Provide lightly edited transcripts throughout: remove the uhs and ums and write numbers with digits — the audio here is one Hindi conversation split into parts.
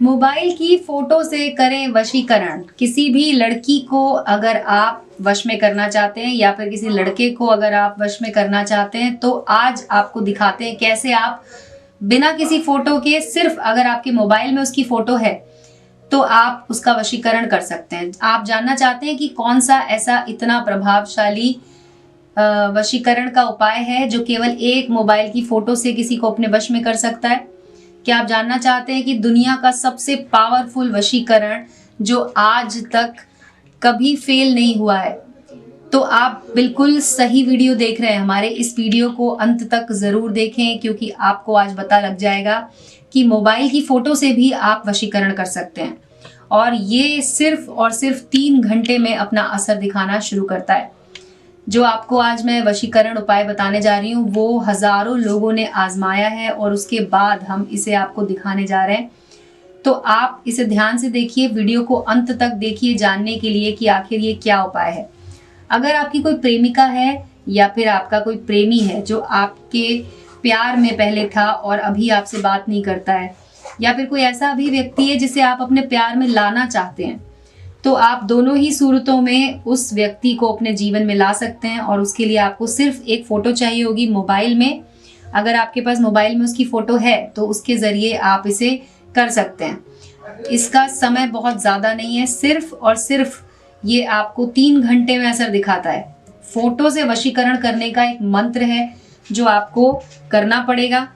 मोबाइल की फोटो से करें वशीकरण। किसी भी लड़की को अगर आप वश में करना चाहते हैं या फिर किसी लड़के को अगर आप वश में करना चाहते हैं तो आज आपको दिखाते हैं कैसे आप बिना किसी फोटो के, सिर्फ अगर आपके मोबाइल में उसकी फोटो है तो आप उसका वशीकरण कर सकते हैं। आप जानना चाहते हैं कि कौन सा ऐसा इतना प्रभावशाली वशीकरण का उपाय है जो केवल एक मोबाइल की फोटो से किसी को अपने वश में कर सकता है? क्या आप जानना चाहते हैं कि दुनिया का सबसे पावरफुल वशीकरण जो आज तक कभी फेल नहीं हुआ है? तो आप बिल्कुल सही वीडियो देख रहे हैं। हमारे इस वीडियो को अंत तक जरूर देखें क्योंकि आपको आज पता लग जाएगा कि मोबाइल की फोटो से भी आप वशीकरण कर सकते हैं और ये सिर्फ और सिर्फ 3 घंटे में अपना असर दिखाना शुरू करता है। जो आपको आज मैं वशीकरण उपाय बताने जा रही हूँ वो हजारों लोगों ने आजमाया है और उसके बाद हम इसे आपको दिखाने जा रहे हैं। तो आप इसे ध्यान से देखिए, वीडियो को अंत तक देखिए जानने के लिए कि आखिर ये क्या उपाय है। अगर आपकी कोई प्रेमिका है या फिर आपका कोई प्रेमी है जो आपके प्यार में पहले था और अभी आपसे बात नहीं करता है, या फिर कोई ऐसा भी व्यक्ति है जिसे आप अपने प्यार में लाना चाहते हैं, तो आप दोनों ही सूरतों में उस व्यक्ति को अपने जीवन में ला सकते हैं। और उसके लिए आपको सिर्फ एक फोटो चाहिए होगी मोबाइल में। अगर आपके पास मोबाइल में उसकी फोटो है तो उसके जरिए आप इसे कर सकते हैं। इसका समय बहुत ज़्यादा नहीं है, सिर्फ और सिर्फ ये आपको 3 घंटे में असर दिखाता है। फोटो से वशीकरण करने का एक मंत्र है जो आपको करना पड़ेगा।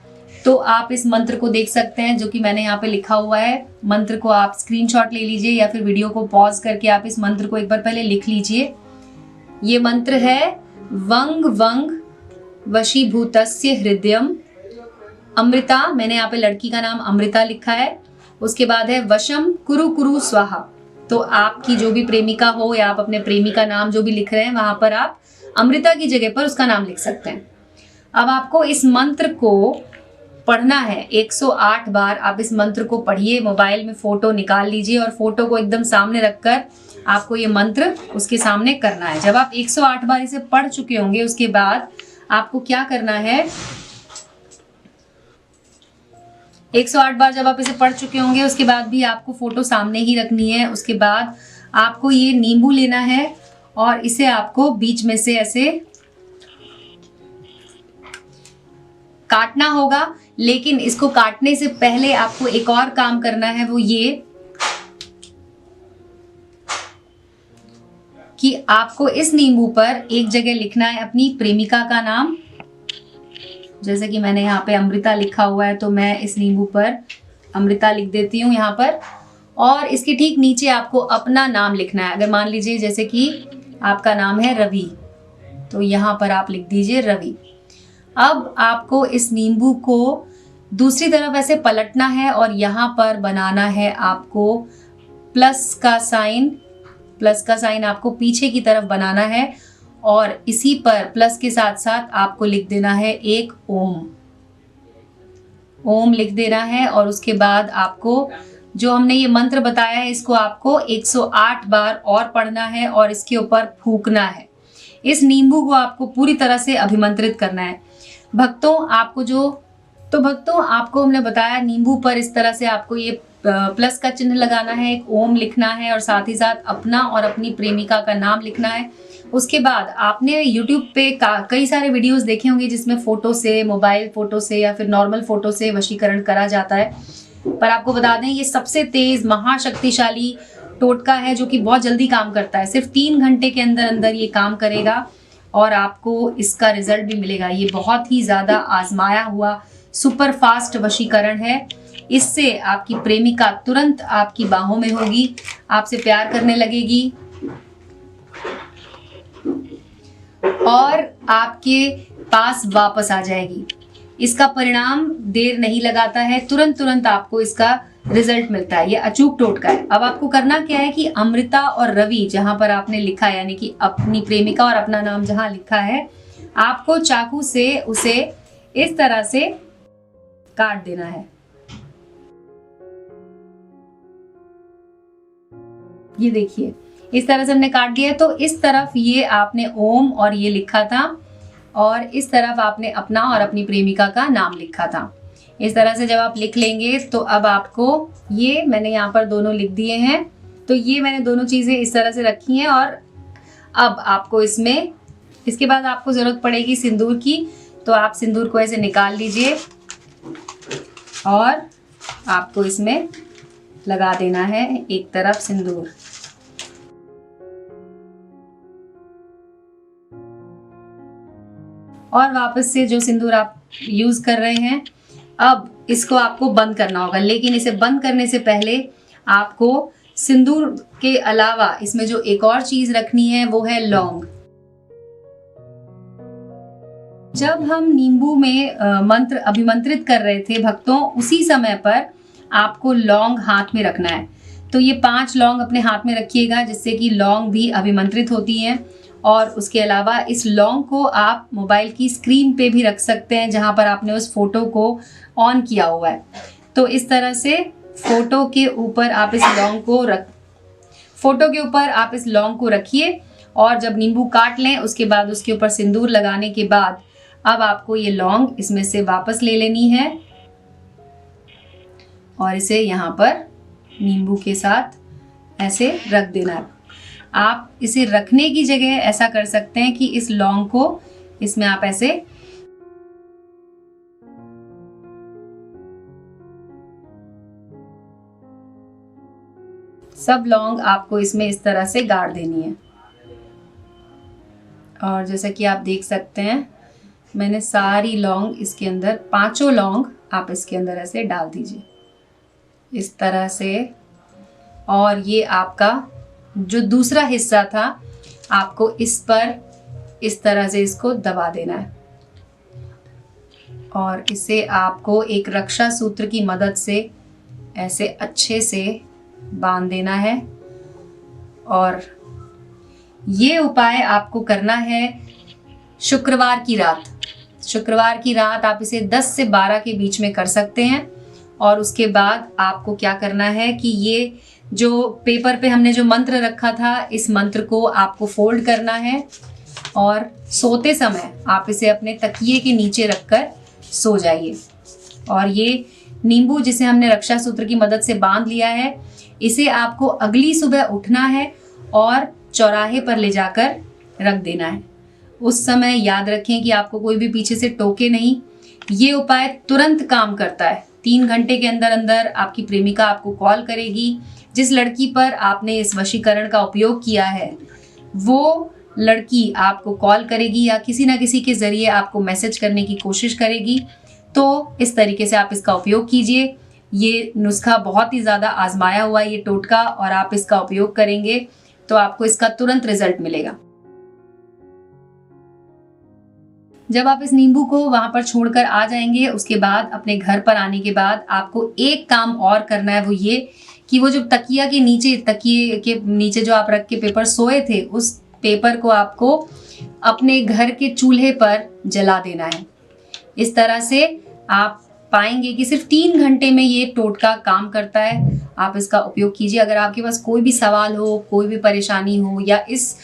तो आप इस मंत्र को देख सकते हैं जो कि मैंने यहाँ पे लिखा हुआ है। मंत्र को आप स्क्रीनशॉट ले लीजिए या फिर वीडियो को पॉज करके आप इस मंत्र को एक बार पहले लिख लीजिए। ये मंत्र है वंग वंग वशीभूतस्य हृदयम अमृता। मैंने यहाँ पे लड़की का नाम अमृता लिखा है। उसके बाद है वशम कुरु कुरु स्वाहा। तो आपकी जो भी प्रेमिका हो या आप अपने प्रेमी का नाम जो भी लिख रहे हैं वहां पर आप अमृता की जगह पर उसका नाम लिख सकते हैं। अब आपको इस मंत्र को पढ़ना है 108 बार। आप इस मंत्र को पढ़िए, मोबाइल में फोटो निकाल लीजिए और फोटो को एकदम सामने रखकर आपको ये मंत्र उसके सामने करना है। जब आप 108 बार इसे पढ़ चुके होंगे उसके बाद आपको क्या करना है, 108 बार जब आप इसे पढ़ चुके होंगे उसके बाद भी आपको फोटो सामने ही रखनी है। उसके बाद आपको ये नींबू लेना है और इसे आपको बीच में से ऐसे काटना होगा। लेकिन इसको काटने से पहले आपको एक और काम करना है, वो ये कि आपको इस नींबू पर एक जगह लिखना है अपनी प्रेमिका का नाम। जैसे कि मैंने यहाँ पे अमृता लिखा हुआ है तो मैं इस नींबू पर अमृता लिख देती हूँ यहाँ पर। और इसके ठीक नीचे आपको अपना नाम लिखना है। अगर मान लीजिए जैसे कि आपका नाम है रवि तो यहाँ पर आप लिख दीजिए रवि। अब आपको इस नींबू को दूसरी तरफ ऐसे पलटना है और यहाँ पर बनाना है आपको प्लस का साइन। प्लस का साइन आपको पीछे की तरफ बनाना है और इसी पर प्लस के साथ साथ आपको लिख देना है एक ओम। ओम लिख देना है और उसके बाद आपको जो हमने ये मंत्र बताया है इसको आपको 108 बार और पढ़ना है और इसके ऊपर फूकना है। इस नींबू को आपको पूरी तरह से अभिमंत्रित करना है। भक्तों आपको हमने बताया नींबू पर इस तरह से आपको ये प्लस का चिन्ह लगाना है, एक ओम लिखना है और साथ ही साथ अपना और अपनी प्रेमिका का नाम लिखना है। उसके बाद आपने YouTube पे कई सारे वीडियोस देखे होंगे जिसमें फोटो से, मोबाइल फोटो से या फिर नॉर्मल फोटो से वशीकरण करा जाता है। पर आपको बता दें ये सबसे तेज महाशक्तिशाली टोटका है जो कि बहुत जल्दी काम करता है। सिर्फ 3 घंटे के अंदर अंदर ये काम करेगा और आपको इसका रिजल्ट भी मिलेगा। ये बहुत ही ज्यादा आजमाया हुआ सुपर फास्ट वशीकरण है। इससे आपकी प्रेमिका तुरंत आपकी बाहों में होगी, आपसे प्यार करने लगेगी और आपके पास वापस आ जाएगी। इसका परिणाम देर नहीं लगाता है, तुरंत आपको इसका रिजल्ट मिलता है। ये अचूक टोटका है। अब आपको करना क्या है कि अमृता और रवि जहां पर आपने लिखा है यानी कि अपनी प्रेमिका और अपना नाम जहां लिखा है, आपको चाकू से उसे इस तरह से काट देना है। ये देखिए इस तरह से हमने काट दिया। तो इस तरफ ये आपने ओम और ये लिखा था और इस तरफ आपने अपना और अपनी प्रेमिका का नाम लिखा था। इस तरह से जब आप लिख लेंगे तो अब आपको ये मैंने यहाँ पर दोनों लिख दिए हैं। तो ये मैंने दोनों चीज़ें इस तरह से रखी हैं और अब आपको इसके बाद आपको ज़रूरत पड़ेगी सिंदूर की। तो आप सिंदूर को ऐसे निकाल लीजिए और आपको इसमें लगा देना है एक तरफ सिंदूर। और वापस से जो सिंदूर आप यूज़ कर रहे हैं, अब इसको आपको बंद करना होगा। लेकिन इसे बंद करने से पहले आपको सिंदूर के अलावा इसमें जो एक और चीज़ रखनी है वो है लौंग। जब हम नींबू में मंत्र अभिमंत्रित कर रहे थे भक्तों, उसी समय पर आपको लौंग हाथ में रखना है। तो ये 5 लौंग अपने हाथ में रखिएगा, जिससे कि लौंग भी अभिमंत्रित होती हैं। और उसके अलावा इस लौंग को आप मोबाइल की स्क्रीन पे भी रख सकते हैं, जहां पर आपने उस फोटो को ऑन किया हुआ है। तो इस तरह से फोटो के ऊपर आप इस लौंग को रखिए और जब नींबू काट लें उसके बाद उसके ऊपर सिंदूर लगाने के बाद अब आपको ये लौंग इसमें से वापस ले लेनी है और इसे यहाँ पर नींबू के साथ ऐसे रख देना है। आप इसे रखने की जगह ऐसा कर सकते हैं कि इस लौंग को इसमें आप ऐसे सब लौंग आपको इसमें इस तरह से गाड़ देनी है। और जैसा कि आप देख सकते हैं मैंने सारी लौंग इसके अंदर 5 लौंग आप इसके अंदर ऐसे डाल दीजिए इस तरह से। और ये आपका जो दूसरा हिस्सा था आपको इस पर इस तरह से इसको दबा देना है और इसे आपको एक रक्षा सूत्र की मदद से ऐसे अच्छे से बांध देना है। और ये उपाय आपको करना है शुक्रवार की रात। शुक्रवार की रात आप इसे 10 से 12 के बीच में कर सकते हैं। और उसके बाद आपको क्या करना है कि ये जो पेपर पे हमने जो मंत्र रखा था, इस मंत्र को आपको फोल्ड करना है और सोते समय आप इसे अपने तकिए के नीचे रखकर सो जाइए। और ये नींबू जिसे हमने रक्षा सूत्र की मदद से बांध लिया है, इसे आपको अगली सुबह उठना है और चौराहे पर ले जाकर रख देना है। उस समय याद रखें कि आपको कोई भी पीछे से टोके नहीं। ये उपाय तुरंत काम करता है। 3 घंटे के अंदर अंदर आपकी प्रेमिका आपको कॉल करेगी। जिस लड़की पर आपने इस वशीकरण का उपयोग किया है वो लड़की आपको कॉल करेगी या किसी ना किसी के जरिए आपको मैसेज करने की कोशिश करेगी। तो इस तरीके से आप इसका उपयोग कीजिए। ये नुस्खा बहुत ही ज़्यादा आजमाया हुआ है ये टोटका, और आप इसका उपयोग करेंगे तो आपको इसका तुरंत रिजल्ट मिलेगा। जब आप इस नींबू को वहां पर छोड़कर आ जाएंगे, उसके बाद अपने घर पर आने के बाद आपको एक काम और करना है, वो ये कि वो जो तकिए के नीचे जो आप रख के पेपर सोए थे, उस पेपर को आपको अपने घर के चूल्हे पर जला देना है। इस तरह से आप पाएंगे कि सिर्फ 3 घंटे में ये टोटका काम करता है। आप इसका उपयोग कीजिए। अगर आपके पास कोई भी सवाल हो, कोई भी परेशानी हो या इस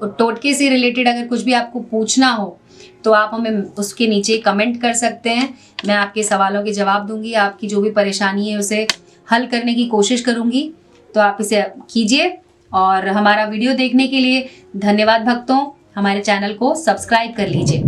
टोटके से रिलेटेड अगर कुछ भी आपको पूछना हो तो आप हमें उसके नीचे कमेंट कर सकते हैं। मैं आपके सवालों के जवाब दूंगी। आपकी जो भी परेशानी है उसे हल करने की कोशिश करूंगी। तो आप इसे कीजिए। और हमारा वीडियो देखने के लिए धन्यवाद भक्तों। हमारे चैनल को सब्सक्राइब कर लीजिए।